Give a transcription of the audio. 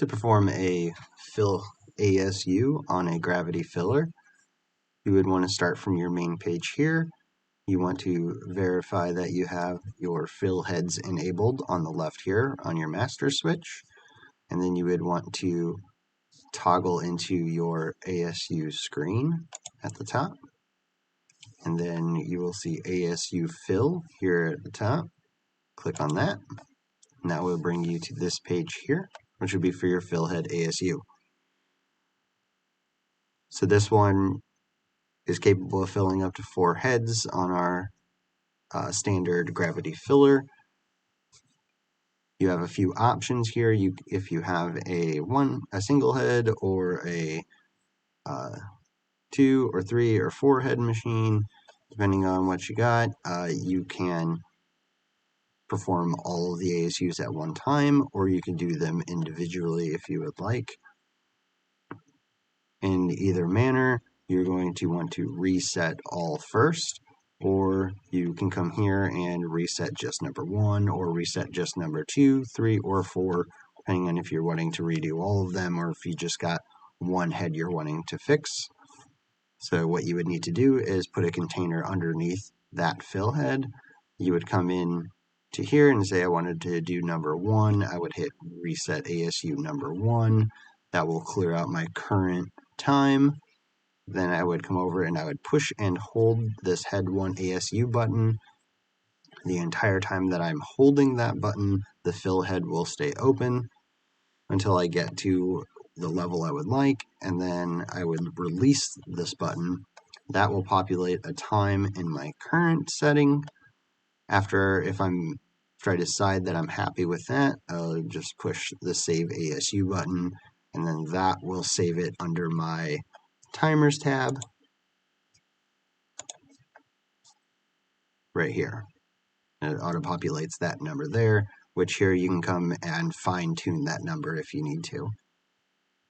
To perform a fill ASU on a gravity filler, you would want to start from your main page here. You want to verify that you have your fill heads enabled on the left here on your master switch, and then you would want to toggle into your ASU screen at the top, and then you will see ASU fill here at the top. Click on that, and that will bring you to this page here, which would be for your fill head ASU. So this one is capable of filling up to 4 heads on our standard gravity filler. You have a few options here. If you have a single head or a 2 or 3 or 4 head machine, depending on what you got, you can perform all of the ASUs at one time, or you can do them individually if you would like. In either manner, you're going to want to reset all first, or you can come here and reset just number 1, or reset just number 2, 3, or 4, depending on if you're wanting to redo all of them, or if you just got one head you're wanting to fix. So what you would need to do is put a container underneath that fill head. You would come in to here and say I wanted to do number 1. I would hit reset ASU number 1. That will clear out my current time. Then I would come over and I would push and hold this head 1 ASU button. The entire time that I'm holding that button, the fill head will stay open until I get to the level I would like, and then I would release this button. That will populate a time in my current setting. If I decide that I'm happy with that, I'll just push the Save ASU button, and then that will save it under my Timers tab right here. And it auto-populates that number there, which here you can come and fine-tune that number if you need to.